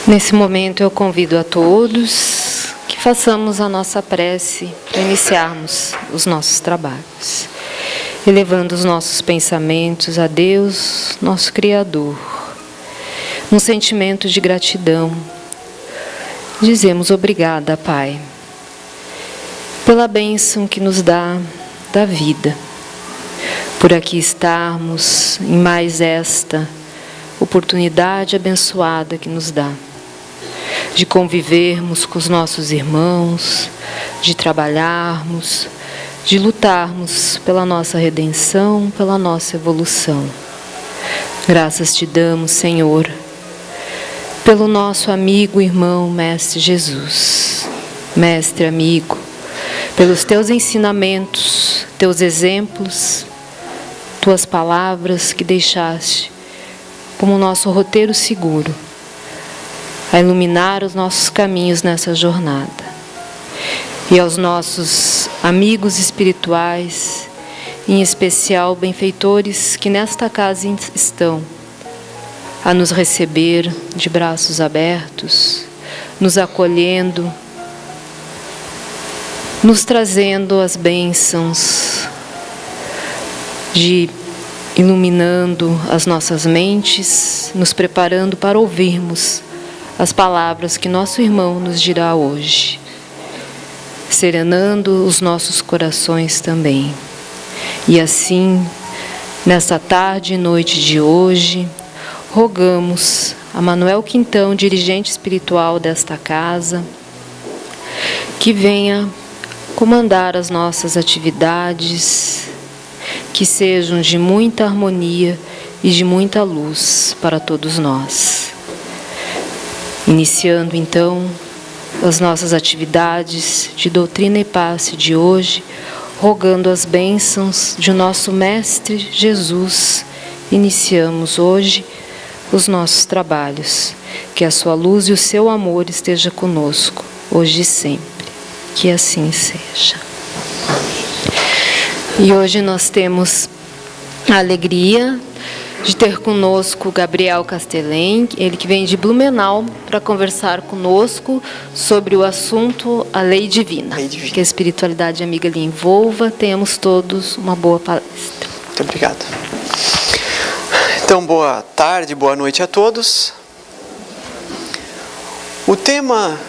Nesse momento eu convido a todos que façamos a nossa prece para iniciarmos os nossos trabalhos, elevando os nossos pensamentos a Deus, nosso Criador, um sentimento de gratidão. Dizemos obrigada, Pai, pela bênção que nos dá da vida, por aqui estarmos em mais esta oportunidade abençoada que nos dá, de convivermos com os nossos irmãos, de trabalharmos, de lutarmos pela nossa redenção, pela nossa evolução. Graças te damos, Senhor, pelo nosso amigo, irmão, Mestre Jesus. Mestre, amigo, pelos teus ensinamentos, teus exemplos, tuas palavras que deixaste como nosso roteiro seguro, a iluminar os nossos caminhos nessa jornada. E aos nossos amigos espirituais, em especial benfeitores que nesta casa estão, a nos receber de braços abertos, nos acolhendo, nos trazendo as bênçãos, iluminando as nossas mentes, nos preparando para ouvirmos as palavras que nosso irmão nos dirá hoje, serenando os nossos corações também. E assim, nesta tarde e noite de hoje, rogamos a Manuel Quintão, dirigente espiritual desta casa, que venha comandar as nossas atividades, que sejam de muita harmonia e de muita luz para todos nós. Iniciando então as nossas atividades de doutrina e passe de hoje, rogando as bênçãos de nosso Mestre Jesus, iniciamos hoje os nossos trabalhos. Que a sua luz e o seu amor esteja conosco, hoje e sempre. Que assim seja. E hoje nós temos a alegria de ter conosco Gabriel Castelém, ele que vem de Blumenau, para conversar conosco sobre o assunto a lei divina. Que a espiritualidade amiga lhe envolva. Tenhamos todos uma boa palestra. Muito obrigado. Então, boa tarde, boa noite a todos. O tema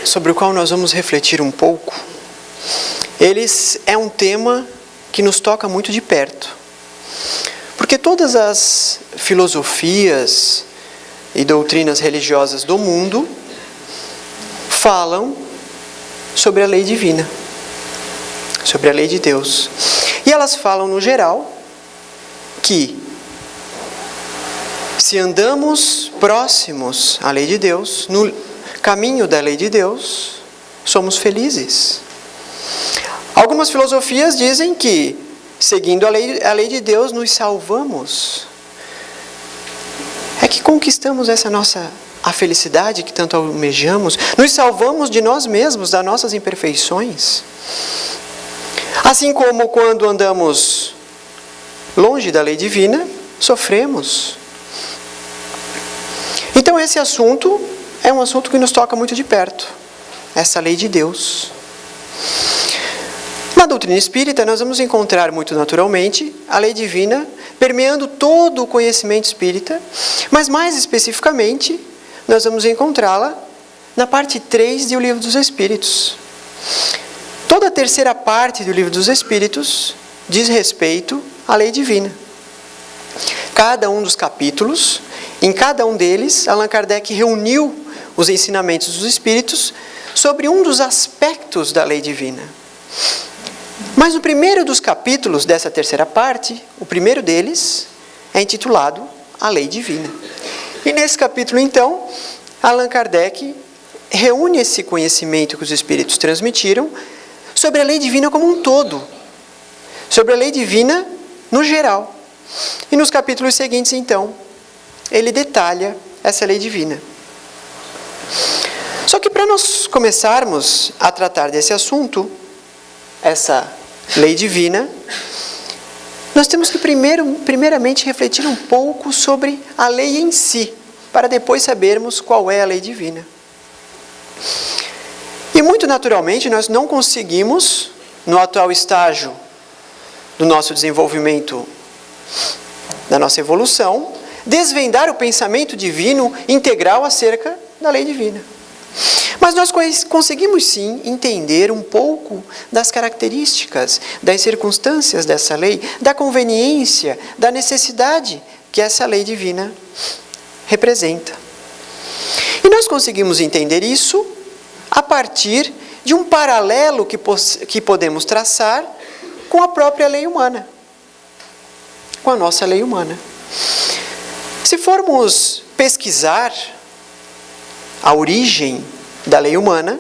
sobre o qual nós vamos refletir um pouco, é um tema que nos toca muito de perto. Porque todas as filosofias e doutrinas religiosas do mundo falam sobre a lei divina, sobre a lei de Deus. E elas falam, no geral, que se andamos próximos à lei de Deus, no caminho da lei de Deus, somos felizes. Algumas filosofias dizem que, seguindo a lei de Deus, nos salvamos. É que conquistamos a felicidade que tanto almejamos. Nos salvamos de nós mesmos, das nossas imperfeições. Assim como quando andamos longe da lei divina, sofremos. Então esse assunto é um assunto que nos toca muito de perto. Essa lei de Deus. Na doutrina espírita, nós vamos encontrar muito naturalmente a lei divina permeando todo o conhecimento espírita, mas mais especificamente, nós vamos encontrá-la na parte 3 do Livro dos Espíritos. Toda a terceira parte do Livro dos Espíritos diz respeito à lei divina. Cada um dos capítulos, em cada um deles, Allan Kardec reuniu os ensinamentos dos Espíritos sobre um dos aspectos da lei divina. Mas o primeiro dos capítulos dessa terceira parte, o primeiro deles, é intitulado A Lei Divina. E nesse capítulo, então, Allan Kardec reúne esse conhecimento que os Espíritos transmitiram sobre a lei divina como um todo, sobre a lei divina no geral. E nos capítulos seguintes, então, ele detalha essa lei divina. Só que para nós começarmos a tratar desse assunto, essa lei divina, nós temos que primeiramente refletir um pouco sobre a lei em si, para depois sabermos qual é a lei divina. E muito naturalmente nós não conseguimos, no atual estágio do nosso desenvolvimento, da nossa evolução, desvendar o pensamento divino integral acerca da lei divina. Mas nós conseguimos sim entender um pouco das características, das circunstâncias dessa lei, da conveniência, da necessidade que essa lei divina representa. E nós conseguimos entender isso a partir de um paralelo que podemos traçar com a própria lei humana, com a nossa lei humana. Se formos pesquisar a origem da lei humana,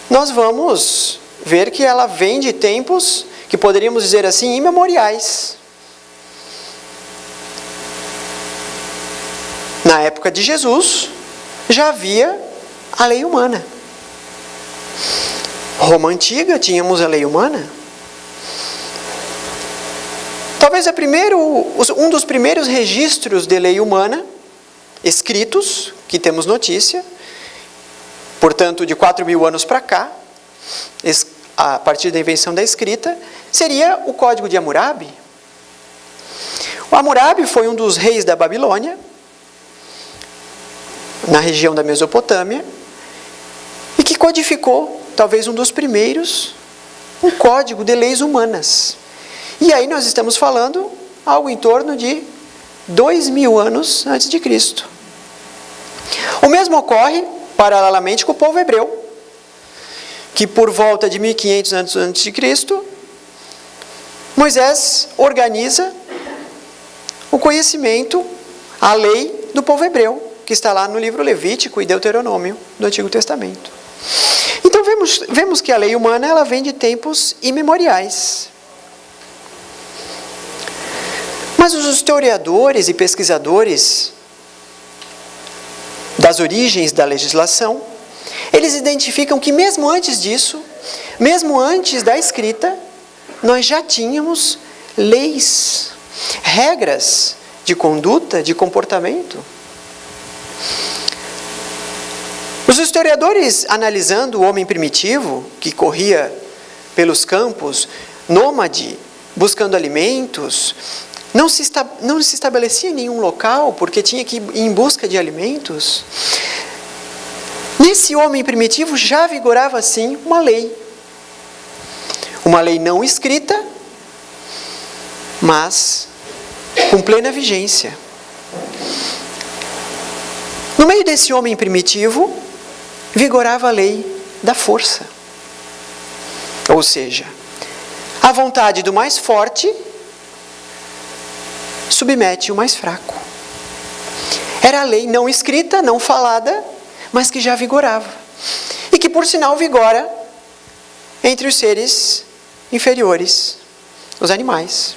nós vamos ver que ela vem de tempos que poderíamos dizer assim, imemoriais. Na época de Jesus, já havia a lei humana. Roma Antiga, tínhamos a lei humana. Talvez um dos primeiros registros de lei humana, escritos, que temos notícia, portanto, de 4.000 anos para cá, a partir da invenção da escrita, seria o Código de Hammurabi. O Hammurabi foi um dos reis da Babilônia, na região da Mesopotâmia, e que codificou, talvez um dos primeiros, um código de leis humanas. E aí nós estamos falando algo em torno de 2.000 anos antes de Cristo. O mesmo ocorre, paralelamente, com o povo hebreu, que por volta de 1.500 anos antes de Cristo, Moisés organiza o conhecimento, a lei do povo hebreu, que está lá no livro Levítico e Deuteronômio do Antigo Testamento. Então vemos que a lei humana ela vem de tempos imemoriais. Mas os historiadores e pesquisadores das origens da legislação, eles identificam que mesmo antes disso, mesmo antes da escrita, nós já tínhamos leis, regras de conduta, de comportamento. Os historiadores, analisando o homem primitivo, que corria pelos campos, nômade, buscando alimentos, não se estabelecia em nenhum local, porque tinha que ir em busca de alimentos. Nesse homem primitivo já vigorava, sim, uma lei. Uma lei não escrita, mas com plena vigência. No meio desse homem primitivo, vigorava a lei da força. Ou seja, a vontade do mais forte submete o mais fraco. Era a lei não escrita, não falada, mas que já vigorava. E que, por sinal, vigora entre os seres inferiores, os animais.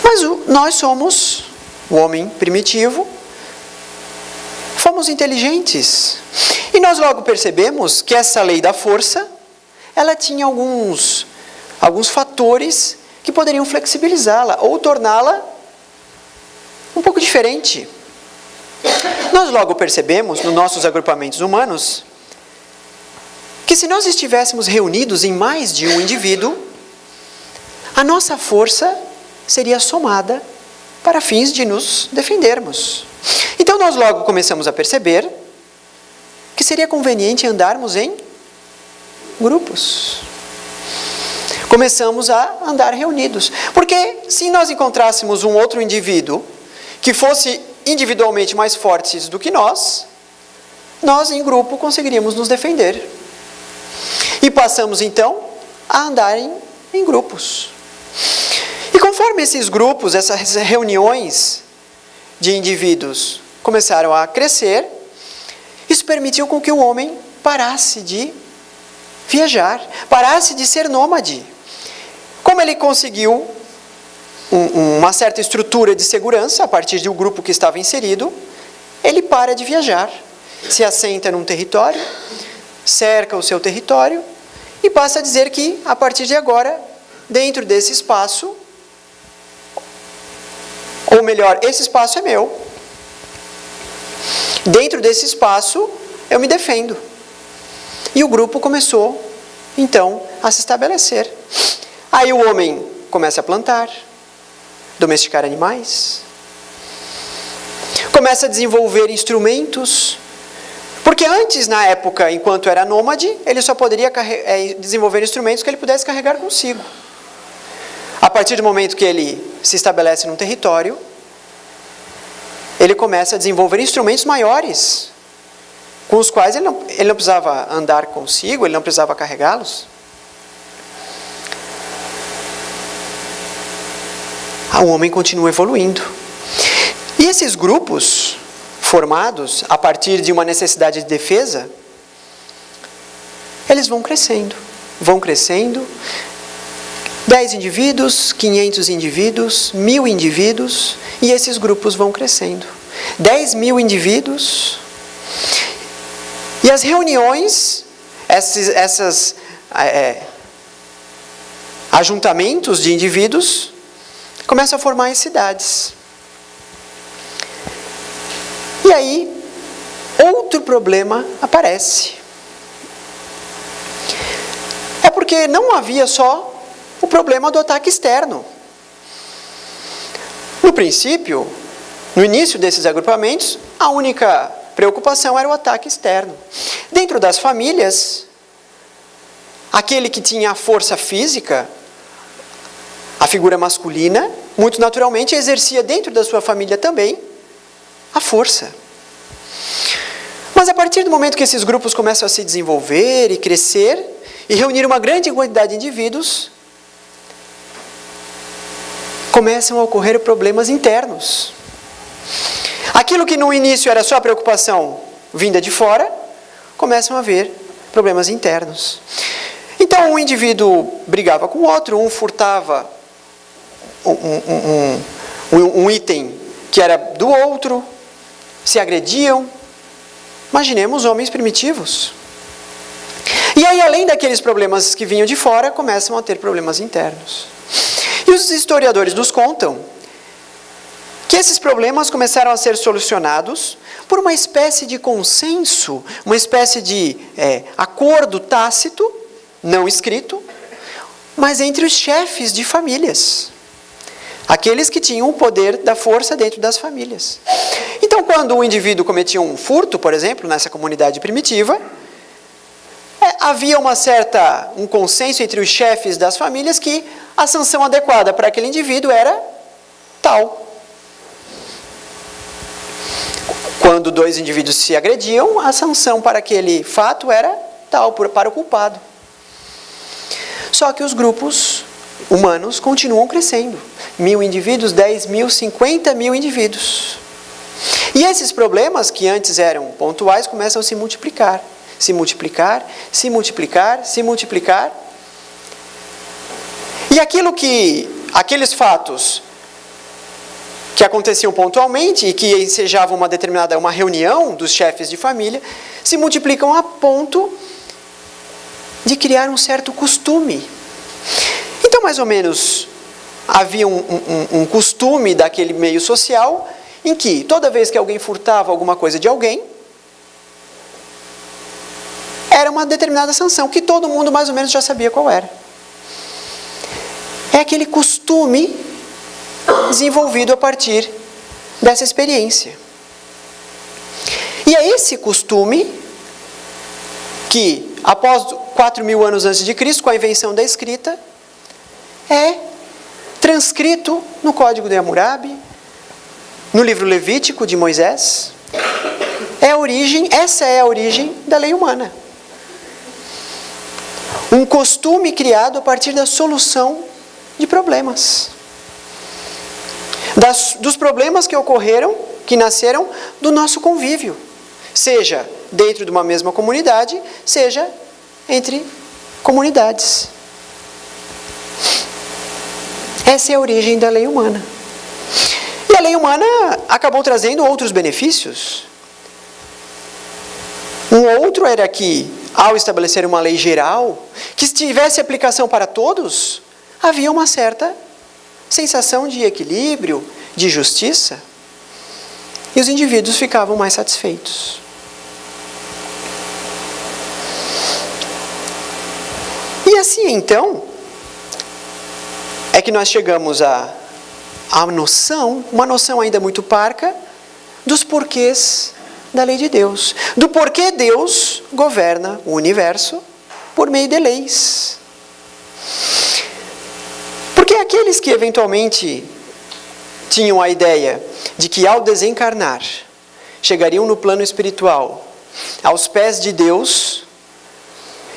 Mas nós somos, o homem primitivo, fomos inteligentes. E nós logo percebemos que essa lei da força, ela tinha alguns fatores que poderiam flexibilizá-la ou torná-la um pouco diferente. Nós logo percebemos, nos nossos agrupamentos humanos, que se nós estivéssemos reunidos em mais de um indivíduo, a nossa força seria somada para fins de nos defendermos. Então nós logo começamos a perceber que seria conveniente andarmos em grupos. Começamos a andar reunidos. Porque se nós encontrássemos um outro indivíduo que fosse individualmente mais forte do que nós em grupo conseguiríamos nos defender. E passamos então a andar em grupos. E conforme esses grupos, essas reuniões de indivíduos começaram a crescer, isso permitiu com que o homem parasse de viajar, parasse de ser nômade. Como ele conseguiu uma certa estrutura de segurança a partir de um grupo que estava inserido, ele para de viajar, se assenta num território, cerca o seu território e passa a dizer que, a partir de agora, dentro desse espaço, Ou melhor, esse espaço é meu. Dentro desse espaço, eu me defendo. E o grupo começou, então, a se estabelecer. Aí o homem começa a plantar, domesticar animais, começa a desenvolver instrumentos, porque antes, na época, enquanto era nômade, ele só poderia desenvolver instrumentos que ele pudesse carregar consigo. A partir do momento que ele se estabelece num território, ele começa a desenvolver instrumentos maiores, com os quais ele não precisava andar consigo, ele não precisava carregá-los. O homem continua evoluindo. E esses grupos formados a partir de uma necessidade de defesa, eles vão crescendo. 10 indivíduos, 500 indivíduos, 1000 indivíduos, e esses grupos vão crescendo. 10.000 indivíduos. E as reuniões, esses ajuntamentos de indivíduos, começam a formar as cidades. E aí, outro problema aparece. É porque não havia só o problema do ataque externo. No princípio, no início desses agrupamentos, a única preocupação era o ataque externo. Dentro das famílias, aquele que tinha a força física, a figura masculina, muito naturalmente exercia dentro da sua família também a força. Mas a partir do momento que esses grupos começam a se desenvolver e crescer, e reunir uma grande quantidade de indivíduos, começam a ocorrer problemas internos. Aquilo que no início era só a preocupação vinda de fora, começam a haver problemas internos. Então um indivíduo brigava com o outro, um furtava um item que era do outro, se agrediam. Imaginemos homens primitivos. E aí, além daqueles problemas que vinham de fora, começam a ter problemas internos. E os historiadores nos contam que esses problemas começaram a ser solucionados por uma espécie de consenso, uma espécie de acordo tácito, não escrito, mas entre os chefes de famílias. Aqueles que tinham o poder da força dentro das famílias. Então, quando um indivíduo cometia um furto, por exemplo, nessa comunidade primitiva, havia um consenso entre os chefes das famílias que a sanção adequada para aquele indivíduo era tal. Quando 2 indivíduos se agrediam, a sanção para aquele fato era tal, para o culpado. Só que os grupos humanos continuam crescendo. 1000 indivíduos, 10.000, 50.000 indivíduos. E esses problemas, que antes eram pontuais, começam a se multiplicar. Se multiplicar, se multiplicar, se multiplicar. E aqueles fatos que aconteciam pontualmente e que ensejavam uma reunião dos chefes de família, se multiplicam a ponto de criar um certo costume. Então, mais ou menos, havia um costume daquele meio social em que toda vez que alguém furtava alguma coisa de alguém, era uma determinada sanção, que todo mundo mais ou menos já sabia qual era. É aquele costume desenvolvido a partir dessa experiência. E é esse costume que, após 4.000 anos antes de Cristo, com a invenção da escrita, é transcrito no Código de Hammurabi, no livro Levítico de Moisés. Essa é a origem da lei humana. Um costume criado a partir da solução de problemas. Dos problemas que ocorreram, que nasceram do nosso convívio. Seja dentro de uma mesma comunidade, seja entre comunidades. Essa é a origem da lei humana. E a lei humana acabou trazendo outros benefícios. Um outro era que, ao estabelecer uma lei geral, que tivesse aplicação para todos, havia uma certa sensação de equilíbrio, de justiça, e os indivíduos ficavam mais satisfeitos. E assim, então, é que nós chegamos à noção, uma noção ainda muito parca, dos porquês da lei de Deus. Do porquê Deus governa o universo por meio de leis. Porque aqueles que eventualmente tinham a ideia de que ao desencarnar, chegariam no plano espiritual, aos pés de Deus,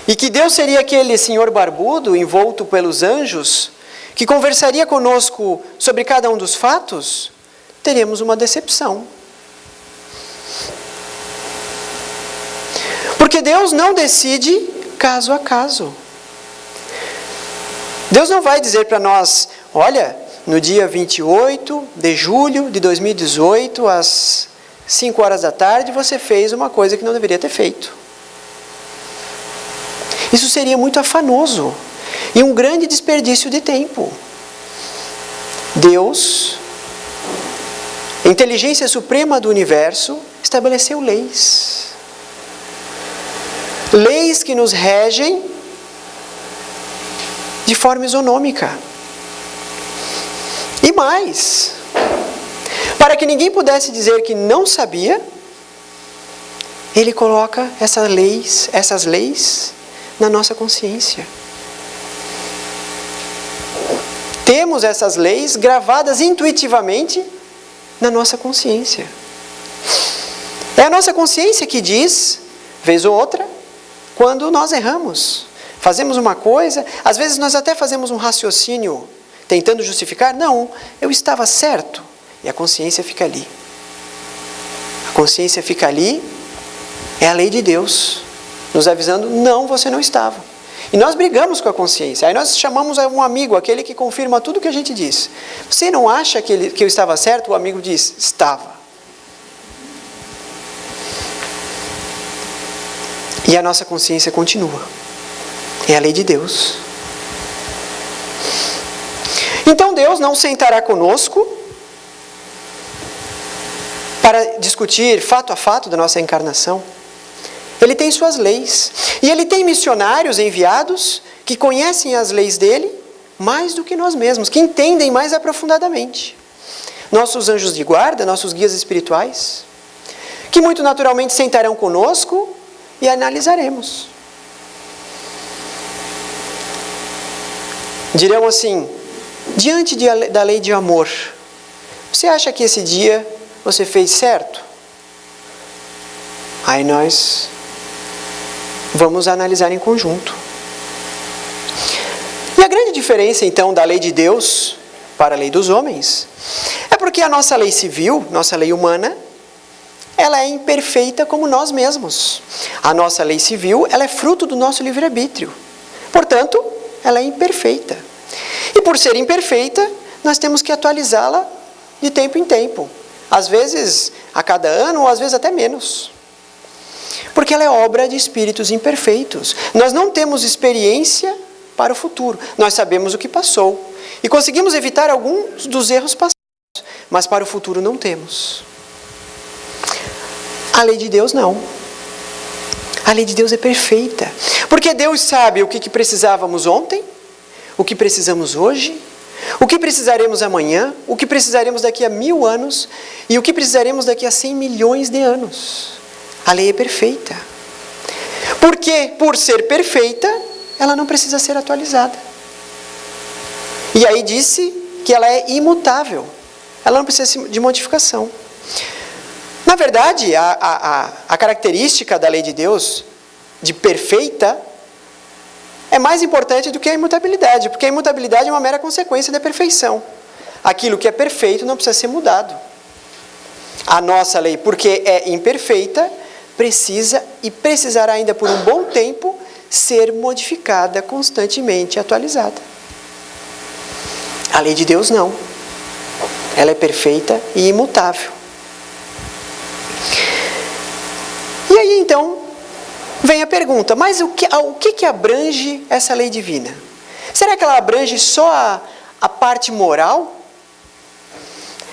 e que Deus seria aquele senhor barbudo, envolto pelos anjos, que conversaria conosco sobre cada um dos fatos, teremos uma decepção. Porque Deus não decide caso a caso. Deus não vai dizer para nós, olha, no dia 28 de julho de 2018, às 5 horas da tarde, você fez uma coisa que não deveria ter feito. Isso seria muito afanoso e um grande desperdício de tempo. Deus, a inteligência suprema do universo, estabeleceu leis. Leis que nos regem de forma isonômica. E mais, para que ninguém pudesse dizer que não sabia, Ele coloca essas leis na nossa consciência. Temos essas leis gravadas intuitivamente na nossa consciência. É a nossa consciência que diz, vez ou outra, quando nós erramos. Fazemos uma coisa, às vezes nós até fazemos um raciocínio tentando justificar, não, eu estava certo. E a consciência fica ali. A consciência fica ali, é a lei de Deus, nos avisando, não, você não estava. E nós brigamos com a consciência. Aí nós chamamos um amigo, aquele que confirma tudo o que a gente diz. Você não acha que eu estava certo? O amigo diz, estava. E a nossa consciência continua. É a lei de Deus. Então Deus não sentará conosco para discutir fato a fato da nossa encarnação. Ele tem suas leis. E Ele tem missionários enviados que conhecem as leis dEle mais do que nós mesmos, que entendem mais aprofundadamente. Nossos anjos de guarda, nossos guias espirituais, que muito naturalmente sentarão conosco e analisaremos. Dirão assim, diante da lei de amor, você acha que esse dia você fez certo? Aí nós vamos analisar em conjunto. E a grande diferença, então, da lei de Deus para a lei dos homens é porque a nossa lei civil, nossa lei humana, ela é imperfeita como nós mesmos. A nossa lei civil, ela é fruto do nosso livre-arbítrio. Portanto, ela é imperfeita. E por ser imperfeita, nós temos que atualizá-la de tempo em tempo. Às vezes, a cada ano, ou às vezes até menos. Porque ela é obra de espíritos imperfeitos. Nós não temos experiência para o futuro. Nós sabemos o que passou. E conseguimos evitar alguns dos erros passados. Mas para o futuro não temos. A lei de Deus não. A lei de Deus é perfeita. Porque Deus sabe o que precisávamos ontem, o que precisamos hoje, o que precisaremos amanhã, o que precisaremos daqui a 1000 anos e o que precisaremos daqui a 100 milhões de anos. A lei é perfeita. Porque, por ser perfeita, ela não precisa ser atualizada. E aí disse que ela é imutável. Ela não precisa de modificação. Na verdade, a característica da lei de Deus, de perfeita, é mais importante do que a imutabilidade, porque a imutabilidade é uma mera consequência da perfeição. Aquilo que é perfeito não precisa ser mudado. A nossa lei, porque é imperfeita, precisa e precisará ainda por um bom tempo ser modificada constantemente, atualizada. A lei de Deus não. Ela é perfeita e imutável. E aí então vem a pergunta, mas o que abrange essa lei divina? Será que ela abrange só a parte moral?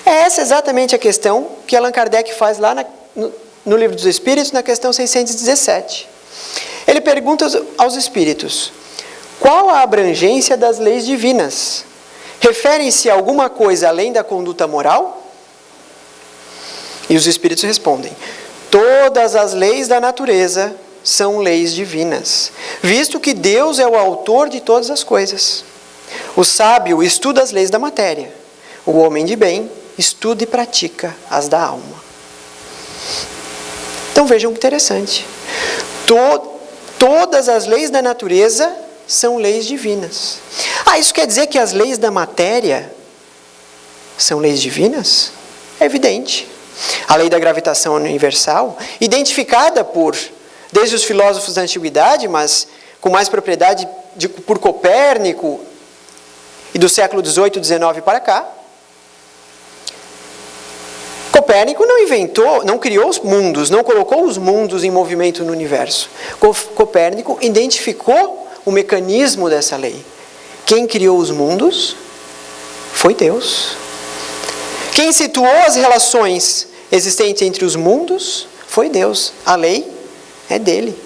É essa exatamente a questão que Allan Kardec faz lá no Livro dos Espíritos, na questão 617. Ele pergunta aos espíritos: qual a abrangência das leis divinas? Referem-se a alguma coisa além da conduta moral? E os espíritos respondem: todas as leis da natureza são leis divinas, visto que Deus é o autor de todas as coisas. O sábio estuda as leis da matéria. O homem de bem estuda e pratica as da alma. Então vejam que interessante. Todas as leis da natureza são leis divinas. Isso quer dizer que as leis da matéria são leis divinas? É evidente. A lei da gravitação universal, identificada desde os filósofos da antiguidade, mas com mais propriedade por Copérnico e do século XVIII e XIX para cá. Copérnico não criou os mundos, não colocou os mundos em movimento no universo. Copérnico identificou o mecanismo dessa lei. Quem criou os mundos foi Deus. Quem situou as relações existentes entre os mundos foi Deus. A lei é dele.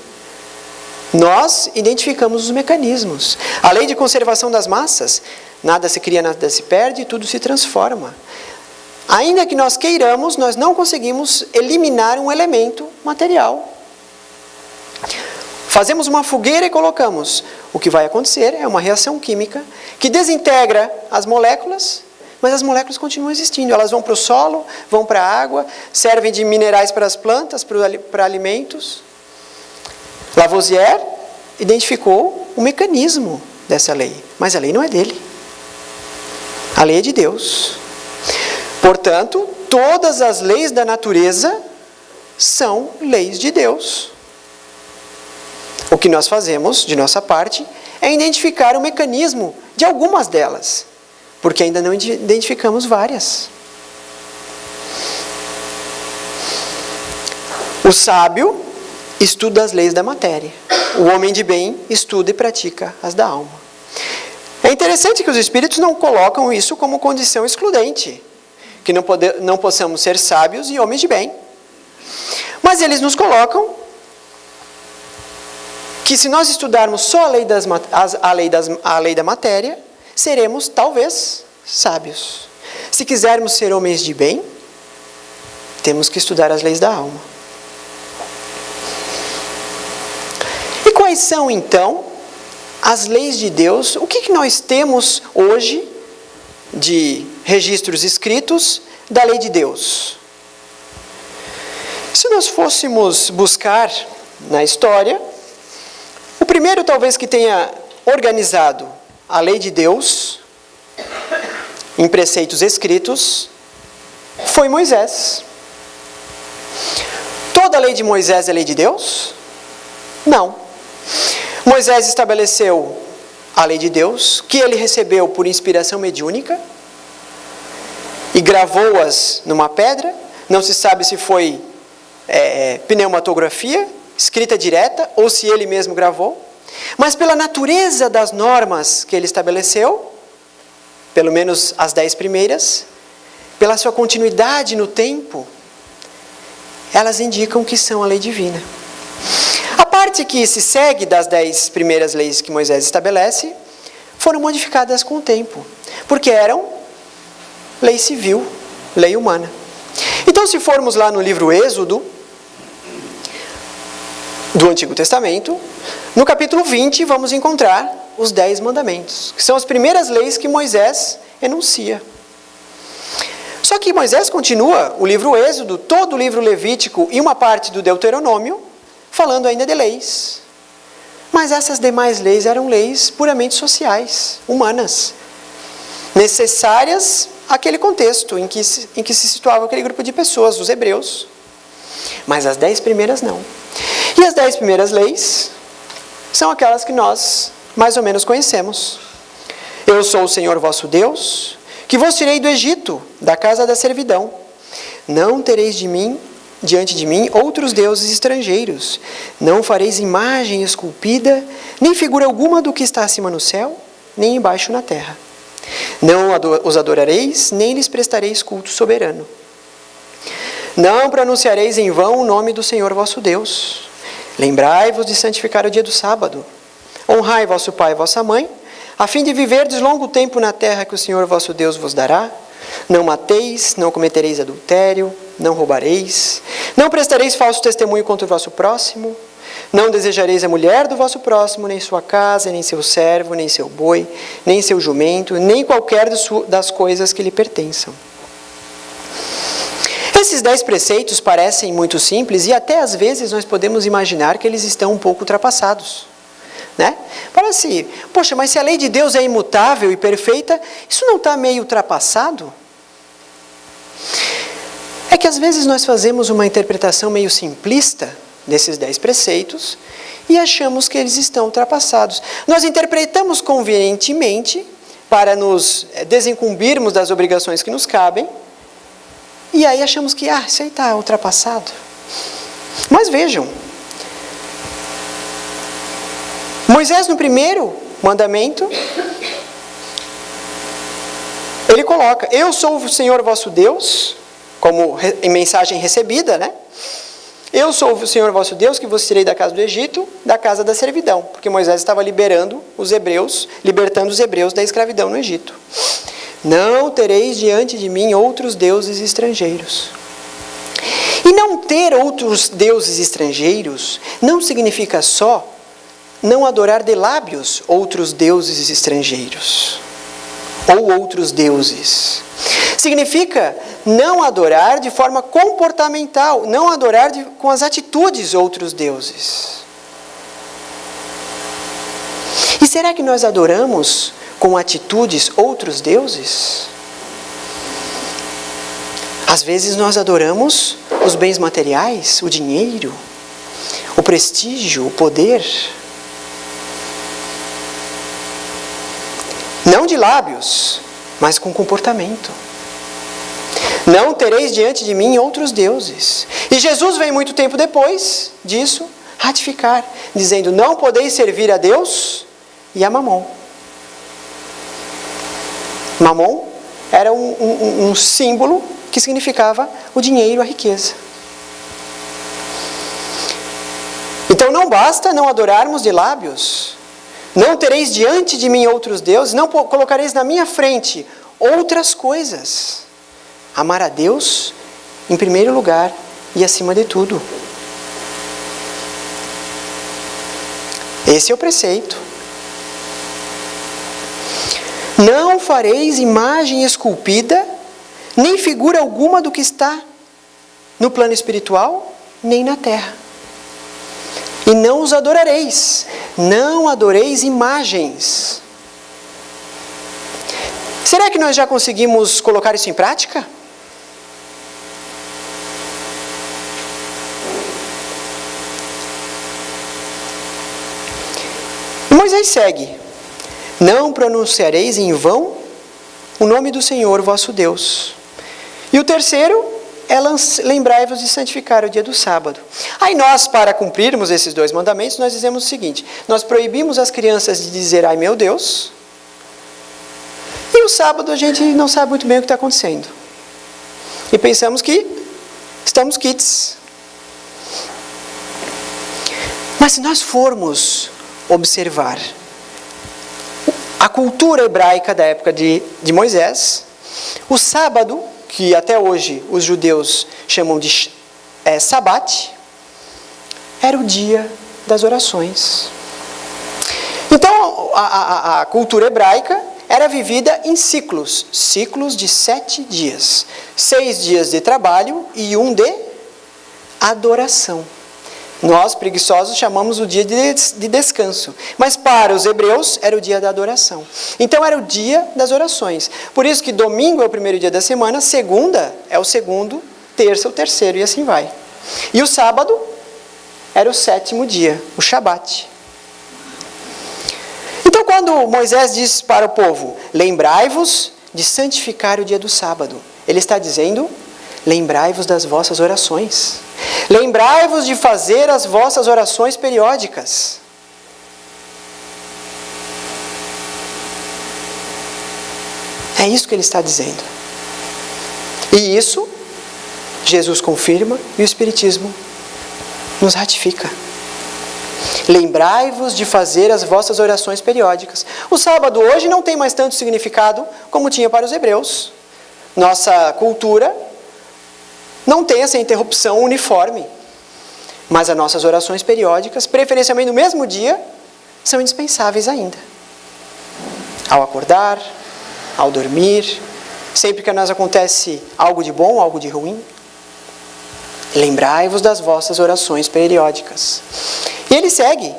Nós identificamos os mecanismos. A lei de conservação das massas: nada se cria, nada se perde, tudo se transforma. Ainda que nós queiramos, nós não conseguimos eliminar um elemento material. Fazemos uma fogueira e colocamos. O que vai acontecer é uma reação química que desintegra as moléculas, mas as moléculas continuam existindo. Elas vão para o solo, vão para a água, servem de minerais para as plantas, para alimentos. Lavoisier identificou o mecanismo dessa lei, mas a lei não é dele. A lei é de Deus. Portanto, todas as leis da natureza são leis de Deus. O que nós fazemos, de nossa parte, é identificar o mecanismo de algumas delas, porque ainda não identificamos várias. O sábio estuda as leis da matéria. O homem de bem estuda e pratica as da alma. É interessante que os espíritos não colocam isso como condição excludente, que não possamos ser sábios e homens de bem. Mas eles nos colocam que se nós estudarmos só a lei da matéria, seremos talvez sábios. Se quisermos ser homens de bem, temos que estudar as leis da alma. E quais são então as leis de Deus? O que nós temos hoje de registros escritos da lei de Deus? Se nós fôssemos buscar na história, o primeiro talvez que tenha organizado a lei de Deus em preceitos escritos foi Moisés. Toda a lei de Moisés é lei de Deus? Não. Moisés estabeleceu a lei de Deus, que ele recebeu por inspiração mediúnica, e gravou-as numa pedra. Não se sabe se foi pneumatografia, escrita direta, ou se ele mesmo gravou. Mas pela natureza das normas que ele estabeleceu, pelo menos as 10 primeiras, pela sua continuidade no tempo, elas indicam que são a lei divina. A parte que se segue das 10 primeiras leis que Moisés estabelece foram modificadas com o tempo, porque eram lei civil, lei humana. Então, se formos lá no livro Êxodo, do Antigo Testamento, no capítulo 20, vamos encontrar os 10 mandamentos, que são as primeiras leis que Moisés enuncia. Só que Moisés continua o livro Êxodo, todo o livro Levítico e uma parte do Deuteronômio, falando ainda de leis. Mas essas demais leis eram leis puramente sociais, humanas, necessárias àquele contexto em que se situava aquele grupo de pessoas, os hebreus. Mas as 10 primeiras não. E as 10 primeiras leis são aquelas que nós mais ou menos conhecemos. Eu sou o Senhor vosso Deus, que vos tirei do Egito, da casa da servidão. Não tereis diante de mim outros deuses estrangeiros. Não fareis imagem esculpida, nem figura alguma do que está acima no céu, nem embaixo na terra. Não os adorareis, nem lhes prestareis culto soberano. Não pronunciareis em vão o nome do Senhor vosso Deus. Lembrai-vos de santificar o dia do sábado. Honrai vosso pai e vossa mãe, a fim de viverdes longo tempo na terra que o Senhor vosso Deus vos dará. Não mateis, não cometereis adultério, não roubareis, não prestareis falso testemunho contra o vosso próximo, não desejareis a mulher do vosso próximo, nem sua casa, nem seu servo, nem seu boi, nem seu jumento, nem qualquer das coisas que lhe pertençam. Esses 10 preceitos parecem muito simples e até às vezes nós podemos imaginar que eles estão um pouco ultrapassados. Né? Parece, poxa, mas se a lei de Deus é imutável e perfeita, isso não está meio ultrapassado? É que às vezes nós fazemos uma interpretação meio simplista desses 10 preceitos e achamos que eles estão ultrapassados. Nós interpretamos convenientemente para nos desincumbirmos das obrigações que nos cabem e aí achamos que isso aí está ultrapassado. Mas vejam, Moisés no primeiro mandamento, ele coloca, eu sou o Senhor vosso Deus, como em mensagem recebida, né? Eu sou o Senhor vosso Deus que vos tirei da casa do Egito, da casa da servidão, porque Moisés estava libertando os hebreus da escravidão no Egito. Não tereis diante de mim outros deuses estrangeiros. E não ter outros deuses estrangeiros não significa só não adorar de lábios outros deuses estrangeiros ou outros deuses. Significa não adorar de forma comportamental, não adorar com as atitudes outros deuses. E será que nós adoramos com atitudes outros deuses? Às vezes nós adoramos os bens materiais, o dinheiro, o prestígio, o poder. Não de lábios, mas com comportamento. Não tereis diante de mim outros deuses. E Jesus vem muito tempo depois disso ratificar, dizendo, não podeis servir a Deus e a Mamon. Mamon era um símbolo que significava o dinheiro, a riqueza. Então não basta não adorarmos de lábios. Não tereis diante de mim outros deuses, não colocareis na minha frente outras coisas. Amar a Deus em primeiro lugar e acima de tudo. Esse é o preceito. Não fareis imagem esculpida, nem figura alguma do que está no plano espiritual, nem na terra. E não os adorareis. Não adoreis imagens. Será que nós já conseguimos colocar isso em prática? Moisés segue. Não pronunciareis em vão o nome do Senhor vosso Deus. E o terceiro é lembrai-vos de santificar o dia do sábado. Aí nós, para cumprirmos esses 2 mandamentos, nós dizemos o seguinte, nós proibimos as crianças de dizer, ai meu Deus, e o sábado a gente não sabe muito bem o que está acontecendo. E pensamos que estamos quites. Mas se nós formos observar a cultura hebraica da época de Moisés, o sábado, que até hoje os judeus chamam de Sabat, era o dia das orações. Então, a cultura hebraica era vivida em ciclos de 7 dias. 6 dias de trabalho e 1 de adoração. Nós, preguiçosos, chamamos o dia de descanso. Mas para os hebreus, era o dia da adoração. Então, era o dia das orações. Por isso que domingo é o primeiro dia da semana, segunda é o segundo, terça o terceiro, e assim vai. E o sábado era o 7º dia, o Shabat. Então, quando Moisés diz para o povo, lembrai-vos de santificar o dia do sábado, ele está dizendo, lembrai-vos das vossas orações. Lembrai-vos de fazer as vossas orações periódicas. É isso que ele está dizendo. E isso, Jesus confirma e o Espiritismo nos ratifica. Lembrai-vos de fazer as vossas orações periódicas. O sábado hoje não tem mais tanto significado como tinha para os hebreus. Nossa cultura não tem essa interrupção uniforme. Mas as nossas orações periódicas, preferencialmente no mesmo dia, são indispensáveis ainda. Ao acordar, ao dormir, sempre que nos acontece algo de bom, algo de ruim, lembrai-vos das vossas orações periódicas. E ele segue.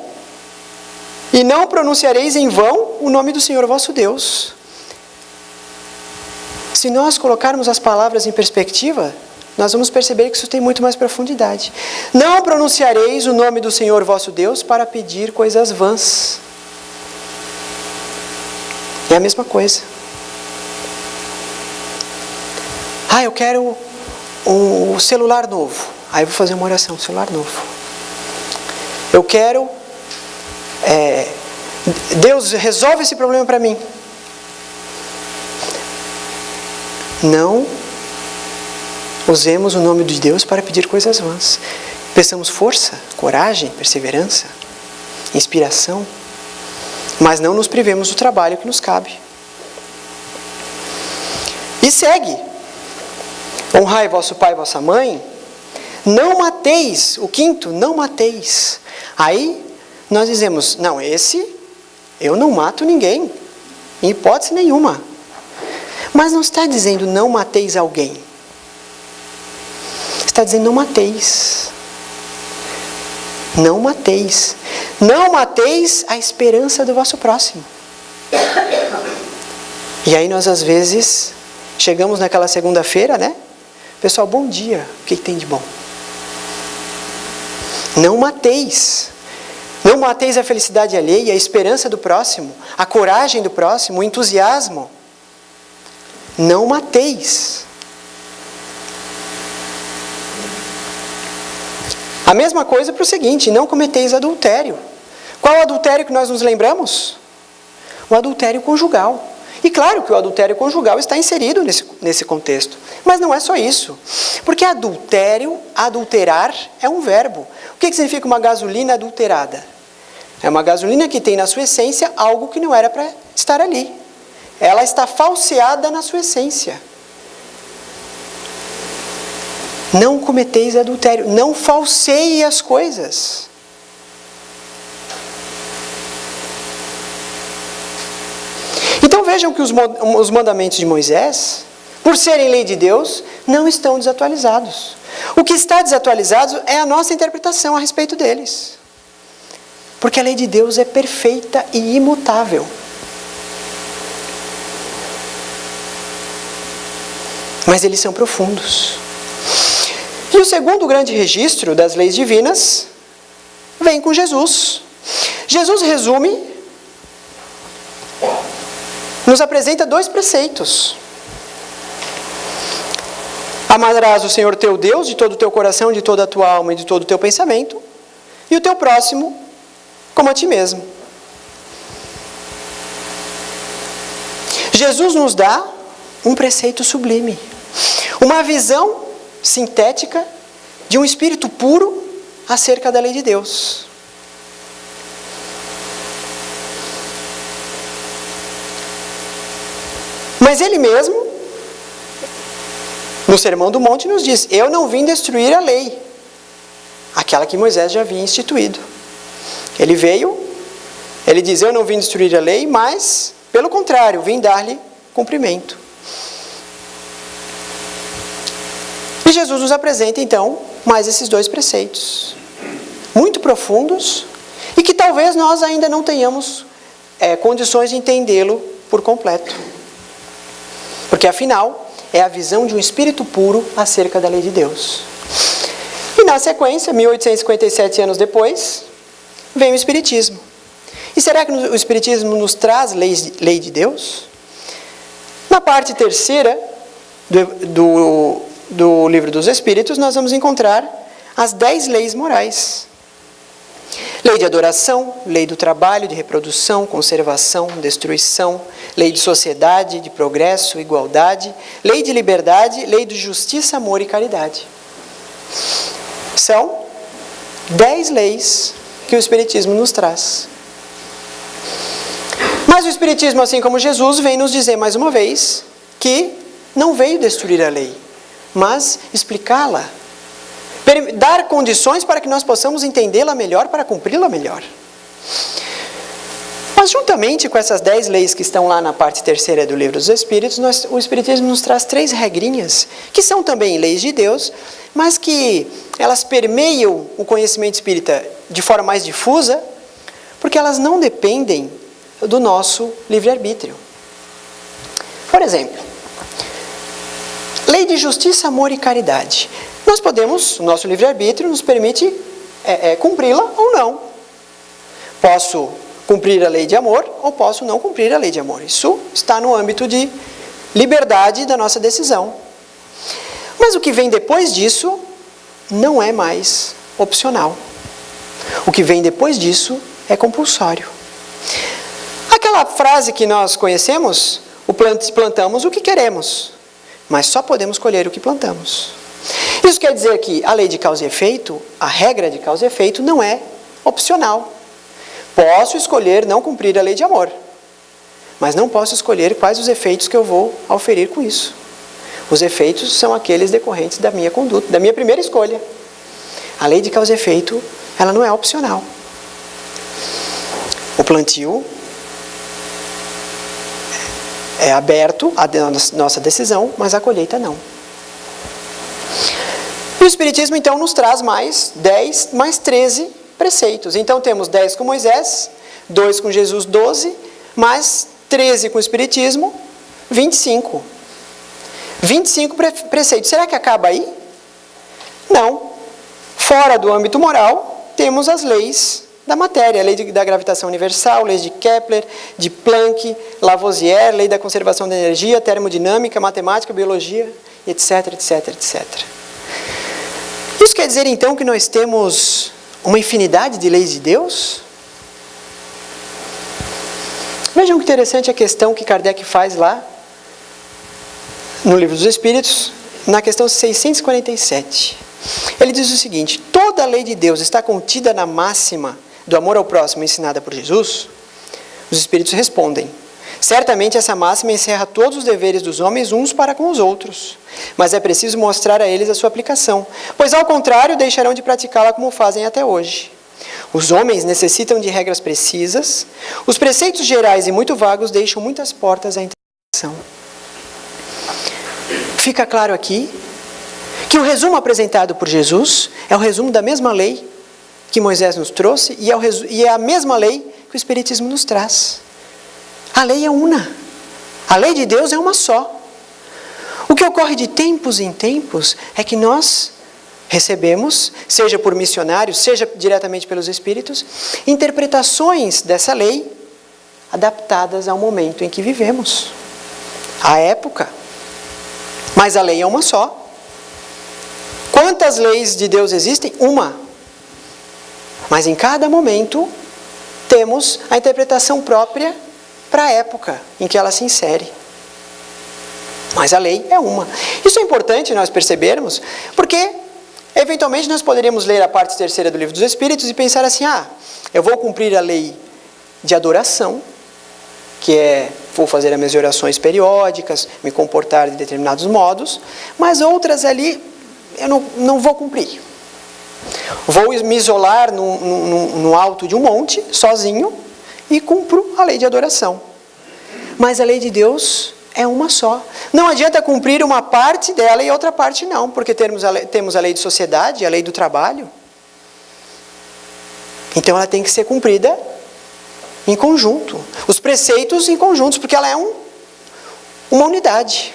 E não pronunciareis em vão o nome do Senhor vosso Deus. Se nós colocarmos as palavras em perspectiva, nós vamos perceber que isso tem muito mais profundidade. Não pronunciareis o nome do Senhor vosso Deus para pedir coisas vãs. É a mesma coisa. Eu quero um celular novo. Aí eu vou fazer uma oração, celular novo. Eu quero... Deus, resolve esse problema para mim. Não usemos o nome de Deus para pedir coisas vãs. Peçamos força, coragem, perseverança, inspiração, mas não nos privemos do trabalho que nos cabe. E segue. Honrai vosso pai e vossa mãe. Não mateis. O quinto, não mateis. Aí nós dizemos, não, esse eu não mato ninguém, em hipótese nenhuma. Mas não está dizendo não mateis alguém. Está dizendo não mateis. Não mateis. Não mateis a esperança do vosso próximo. E aí nós às vezes chegamos naquela segunda-feira, né? Pessoal, bom dia. O que tem de bom? Não mateis. Não mateis a felicidade alheia, a esperança do próximo, a coragem do próximo, o entusiasmo. Não mateis. A mesma coisa para o seguinte, não cometeis adultério. Qual adultério que nós nos lembramos? O adultério conjugal. E claro que o adultério conjugal está inserido nesse contexto. Mas não é só isso. Porque adulterar é um verbo. O que significa uma gasolina adulterada? É uma gasolina que tem na sua essência algo que não era para estar ali. Ela está falseada na sua essência. Não cometeis adultério. Não falseie as coisas. Então vejam que os mandamentos de Moisés, por serem lei de Deus, não estão desatualizados. O que está desatualizado é a nossa interpretação a respeito deles. Porque a lei de Deus é perfeita e imutável. Mas eles são profundos. E o segundo grande registro das leis divinas vem com Jesus. Jesus resume, nos apresenta 2 preceitos. Amarás o Senhor teu Deus de todo o teu coração, de toda a tua alma e de todo o teu pensamento, e o teu próximo como a ti mesmo. Jesus nos dá um preceito sublime, uma visão sintética de um espírito puro acerca da lei de Deus. Mas ele mesmo, no Sermão do Monte, nos diz: eu não vim destruir a lei, aquela que Moisés já havia instituído. Ele veio, ele diz: eu não vim destruir a lei, mas, pelo contrário, vim dar-lhe cumprimento. E Jesus nos apresenta, então, mais esses 2 preceitos, muito profundos, e que talvez nós ainda não tenhamos condições de entendê-lo por completo. Porque, afinal, é a visão de um espírito puro acerca da lei de Deus. E, na sequência, 1857 anos depois, vem o Espiritismo. E será que o Espiritismo nos traz lei de Deus? Na parte terceira do Livro dos Espíritos, nós vamos encontrar as 10 leis morais. Lei de adoração, lei do trabalho, de reprodução, conservação, destruição, lei de sociedade, de progresso, igualdade, lei de liberdade, lei de justiça, amor e caridade. São 10 leis que o Espiritismo nos traz. Mas o Espiritismo, assim como Jesus, vem nos dizer mais uma vez que não veio destruir a lei, mas explicá-la. Dar condições para que nós possamos entendê-la melhor, para cumpri-la melhor. Mas juntamente com essas 10 leis que estão lá na parte terceira do Livro dos Espíritos, o Espiritismo nos traz 3 regrinhas, que são também leis de Deus, mas que elas permeiam o conhecimento espírita de forma mais difusa, porque elas não dependem do nosso livre-arbítrio. Por exemplo, lei de justiça, amor e caridade. Nós podemos, o nosso livre-arbítrio nos permite cumpri-la ou não. Posso cumprir a lei de amor ou posso não cumprir a lei de amor. Isso está no âmbito de liberdade da nossa decisão. Mas o que vem depois disso não é mais opcional. O que vem depois disso é compulsório. Aquela frase que nós conhecemos, plantamos o que queremos, mas só podemos colher o que plantamos. Isso quer dizer que a lei de causa e efeito, a regra de causa e efeito, não é opcional. Posso escolher não cumprir a lei de amor, mas não posso escolher quais os efeitos que eu vou auferir com isso. Os efeitos são aqueles decorrentes da minha conduta, da minha primeira escolha. A lei de causa e efeito, ela não é opcional. O plantio é aberto à nossa decisão, mas a colheita não. E o Espiritismo, então, nos traz mais 10, mais 13 preceitos. Então, temos 10 com Moisés, 2 com Jesus, 12, mais 13 com o Espiritismo, 25. 25 preceitos. Será que acaba aí? Não. Fora do âmbito moral, temos as leis da matéria, a lei da gravitação universal, leis de Kepler, de Planck, Lavoisier, lei da conservação da energia, termodinâmica, matemática, biologia, etc, etc, etc. Isso quer dizer, então, que nós temos uma infinidade de leis de Deus? Vejam que interessante a questão que Kardec faz lá, no Livro dos Espíritos, na questão 647. Ele diz o seguinte: toda a lei de Deus está contida na máxima do amor ao próximo ensinada por Jesus? Os Espíritos respondem: certamente essa máxima encerra todos os deveres dos homens uns para com os outros, mas é preciso mostrar a eles a sua aplicação, pois ao contrário deixarão de praticá-la como fazem até hoje. Os homens necessitam de regras precisas, os preceitos gerais e muito vagos deixam muitas portas à interpretação. Fica claro aqui que o resumo apresentado por Jesus é o resumo da mesma lei que Moisés nos trouxe e é a mesma lei que o Espiritismo nos traz. A lei é una. A lei de Deus é uma só. O que ocorre de tempos em tempos é que nós recebemos, seja por missionários, seja diretamente pelos Espíritos, interpretações dessa lei adaptadas ao momento em que vivemos, à época. Mas a lei é uma só. Quantas leis de Deus existem? Uma. Mas em cada momento temos a interpretação própria para a época em que ela se insere. Mas a lei é uma. Isso é importante nós percebermos, porque eventualmente nós poderíamos ler a parte terceira do Livro dos Espíritos e pensar assim: eu vou cumprir a lei de adoração, que é, vou fazer as minhas orações periódicas, me comportar de determinados modos, mas outras ali eu não vou cumprir. Vou me isolar no alto de um monte, sozinho, e cumpro a lei de adoração. Mas a lei de Deus é uma só. Não adianta cumprir uma parte dela e outra parte não, porque temos a lei de sociedade, a lei do trabalho. Então ela tem que ser cumprida em conjunto. Os preceitos em conjuntos, porque ela é uma unidade.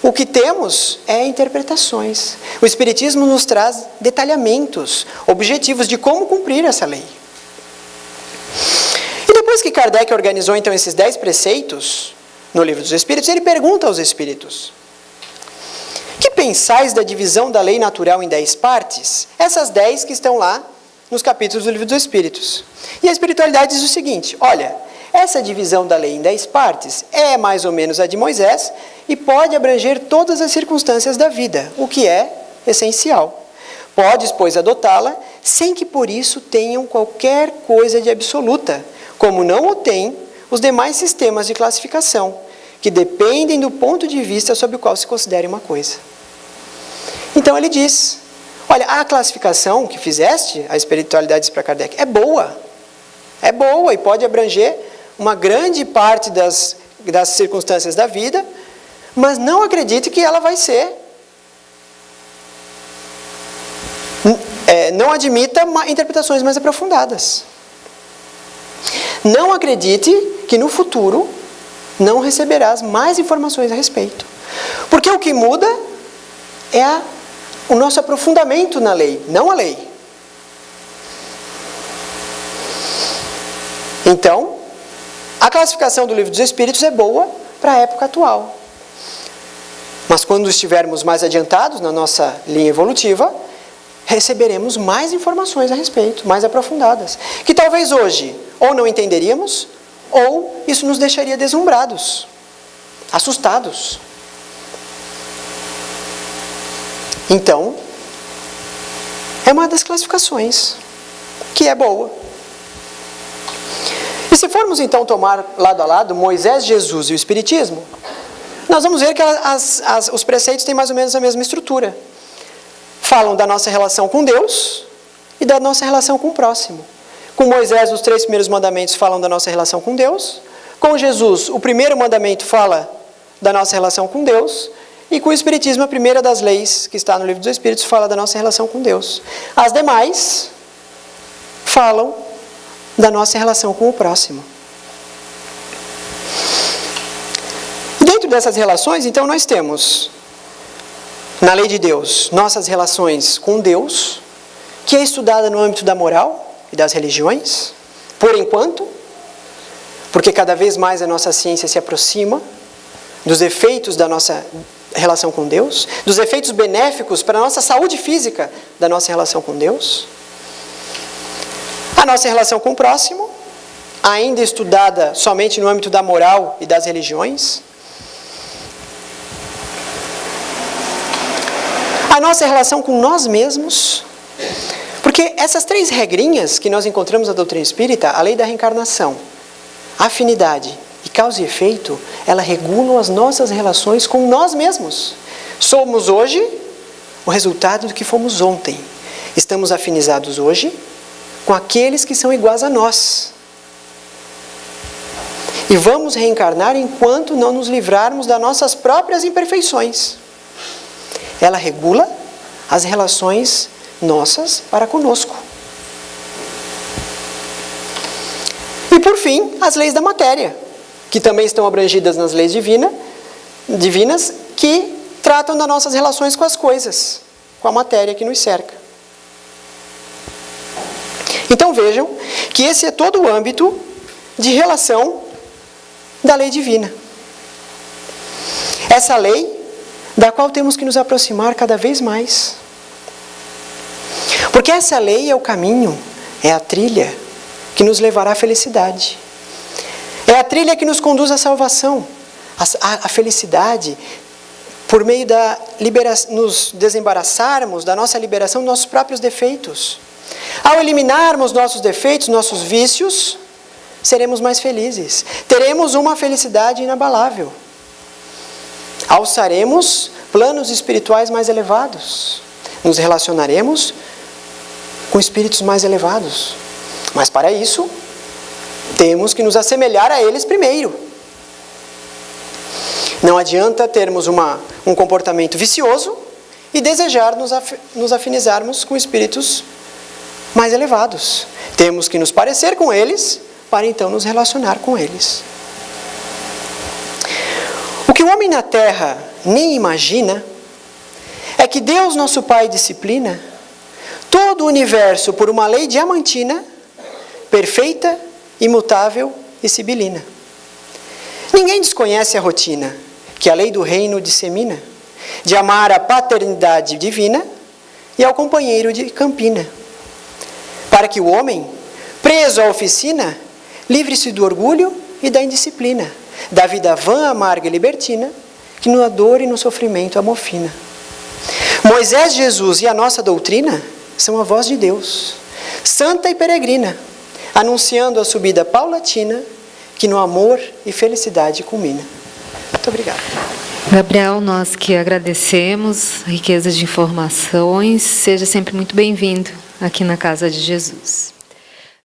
O que temos é interpretações. O Espiritismo nos traz detalhamentos, objetivos de como cumprir essa lei. E depois que Kardec organizou então esses 10 preceitos no Livro dos Espíritos, ele pergunta aos Espíritos: que pensais da divisão da lei natural em 10 partes? Essas 10 que estão lá nos capítulos do Livro dos Espíritos. E a espiritualidade diz o seguinte: olha, essa divisão da lei em 10 partes é mais ou menos a de Moisés e pode abranger todas as circunstâncias da vida, o que é essencial. Podes, pois, adotá-la sem que por isso tenham qualquer coisa de absoluta, como não o têm os demais sistemas de classificação, que dependem do ponto de vista sob o qual se considere uma coisa. Então ele diz: olha, a classificação que fizeste, a espiritualidade diz para Kardec, é boa e pode abranger uma grande parte das circunstâncias da vida, mas não acredite que ela vai ser, não admita interpretações mais aprofundadas. Não acredite que no futuro não receberás mais informações a respeito. Porque o que muda é o nosso aprofundamento na lei, não a lei. Então, a classificação do Livro dos Espíritos é boa para a época atual. Mas quando estivermos mais adiantados na nossa linha evolutiva, receberemos mais informações a respeito, mais aprofundadas, que talvez hoje ou não entenderíamos, ou isso nos deixaria deslumbrados, assustados. Então, é uma das classificações que é boa. E se formos então tomar lado a lado Moisés, Jesus e o Espiritismo, nós vamos ver que os preceitos têm mais ou menos a mesma estrutura. Falam da nossa relação com Deus e da nossa relação com o próximo. Com Moisés, os 3 primeiros mandamentos falam da nossa relação com Deus. Com Jesus, o primeiro mandamento fala da nossa relação com Deus. E com o Espiritismo, a primeira das leis, que está no Livro dos Espíritos, fala da nossa relação com Deus. As demais falam da nossa relação com o próximo. E dentro dessas relações, então, nós temos, na lei de Deus, nossas relações com Deus, que é estudada no âmbito da moral e das religiões, por enquanto, porque cada vez mais a nossa ciência se aproxima dos efeitos da nossa relação com Deus, dos efeitos benéficos para a nossa saúde física da nossa relação com Deus. A nossa relação com o próximo, ainda estudada somente no âmbito da moral e das religiões. A nossa relação com nós mesmos, porque essas 3 regrinhas que nós encontramos na doutrina espírita, a lei da reencarnação, a afinidade e causa e efeito, ela regulam as nossas relações com nós mesmos. Somos hoje o resultado do que fomos ontem. Estamos afinizados hoje com aqueles que são iguais a nós. E vamos reencarnar enquanto não nos livrarmos das nossas próprias imperfeições. Ela regula as relações nossas para conosco. E por fim, as leis da matéria, que também estão abrangidas nas leis divinas, que tratam das nossas relações com as coisas, com a matéria que nos cerca. Então vejam que esse é todo o âmbito de relação da lei divina. Essa lei da qual temos que nos aproximar cada vez mais. Porque essa lei é o caminho, é a trilha que nos levará à felicidade. É a trilha que nos conduz à salvação, à felicidade, por meio da nos desembaraçarmos da nossa liberação dos nossos próprios defeitos. Ao eliminarmos nossos defeitos, nossos vícios, seremos mais felizes. Teremos uma felicidade inabalável. Alçaremos planos espirituais mais elevados. Nos relacionaremos com espíritos mais elevados. Mas para isso, temos que nos assemelhar a eles primeiro. Não adianta termos um comportamento vicioso e desejar nos afinizarmos com espíritos mais elevados. Temos que nos parecer com eles para então nos relacionar com eles. O que o homem na terra nem imagina é que Deus, nosso Pai, disciplina todo o universo por uma lei diamantina, perfeita, imutável e sibilina. Ninguém desconhece a rotina que a lei do reino dissemina, de amar a paternidade divina e ao companheiro de campina. para que o homem, preso à oficina, livre-se do orgulho e da indisciplina, da vida vã, amarga e libertina, que na dor e no sofrimento amofina. Moisés, Jesus e a nossa doutrina são a voz de Deus, santa e peregrina, anunciando a subida paulatina, que no amor e felicidade culmina. Muito obrigado. Gabriel, nós que agradecemos a riqueza de informações, seja sempre muito bem-vindo aqui na Casa de Jesus.